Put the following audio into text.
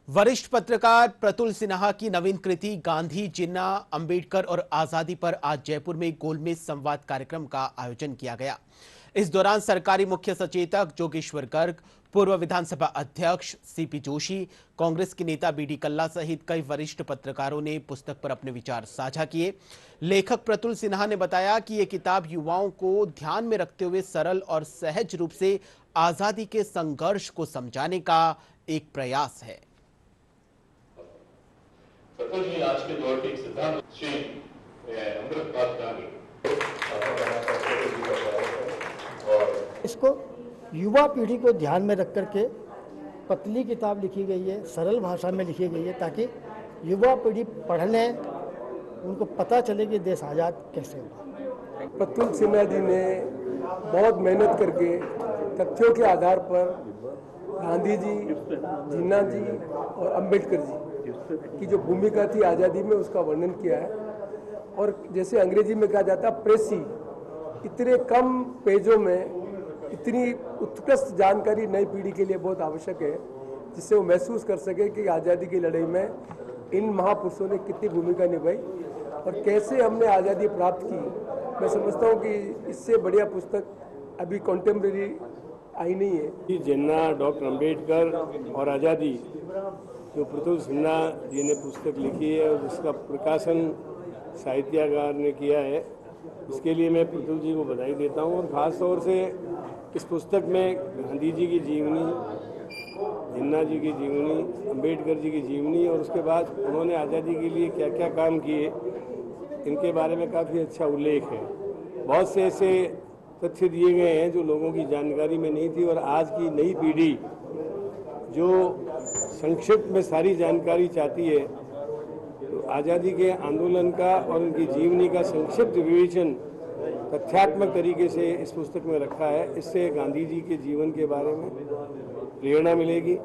वरिष्ठ पत्रकार प्रतुल सिन्हा की नवीन कृति गांधी, जिन्ना, अंबेडकर और आजादी पर आज जयपुर में गोलमेज संवाद कार्यक्रम का आयोजन किया गया। इस दौरान सरकारी मुख्य सचेतक जोगेश्वर गर्ग, पूर्व विधानसभा अध्यक्ष सीपी जोशी, कांग्रेस के नेता बीडी कल्ला सहित कई वरिष्ठ पत्रकारों ने पुस्तक पर अपने विचार साझा किए। लेखक प्रतुल सिन्हा ने बताया कि ये किताब युवाओं को ध्यान में रखते हुए सरल और सहज रूप से आजादी के संघर्ष को समझाने का एक प्रयास है। प्रतुल जी आज के दौर के एक सिद्धांत श्री अमृतपाल गांधी और इसको युवा पीढ़ी को ध्यान में रख करके पतली किताब लिखी गई है, सरल भाषा में लिखी गई है, ताकि युवा पीढ़ी पढ़ने उनको पता चले कि देश आज़ाद कैसे हुआ। प्रतुल सिन्हा जी ने बहुत मेहनत करके तथ्यों के आधार पर गांधी जी, जिन्ना जी और अंबेडकर जी की जो भूमिका थी आज़ादी में, उसका वर्णन किया है। और जैसे अंग्रेजी में कहा जाता है प्रेसी, इतने कम पेजों में इतनी उत्कृष्ट जानकारी नई पीढ़ी के लिए बहुत आवश्यक है, जिससे वो महसूस कर सके कि आज़ादी की लड़ाई में इन महापुरुषों ने कितनी भूमिका निभाई और कैसे हमने आज़ादी प्राप्त की। मैं समझता हूँ कि इससे बढ़िया पुस्तक अभी कॉन्टेम्प्रेरी आई नहीं है। जिन्ना, डॉक्टर अंबेडकर और आज़ादी जो प्रतुल सिन्हा जी ने पुस्तक लिखी है और जिसका प्रकाशन साहित्यकार ने किया है, इसके लिए मैं प्रतुल जी को बधाई देता हूँ। और ख़ास तौर से इस पुस्तक में गांधी जी की जीवनी, जिन्ना जी की जीवनी, अंबेडकर जी की जीवनी और उसके बाद उन्होंने आज़ादी के लिए क्या क्या काम किए, इनके बारे में काफ़ी अच्छा उल्लेख है। बहुत से ऐसे तथ्य दिए गए हैं जो लोगों की जानकारी में नहीं थी और आज की नई पीढ़ी जो संक्षिप्त में सारी जानकारी चाहती है, तो आज़ादी के आंदोलन का और उनकी जीवनी का संक्षिप्त विवेचन तथ्यात्मक तरीके से इस पुस्तक में रखा है। इससे गांधी जी के जीवन के बारे में प्रेरणा मिलेगी।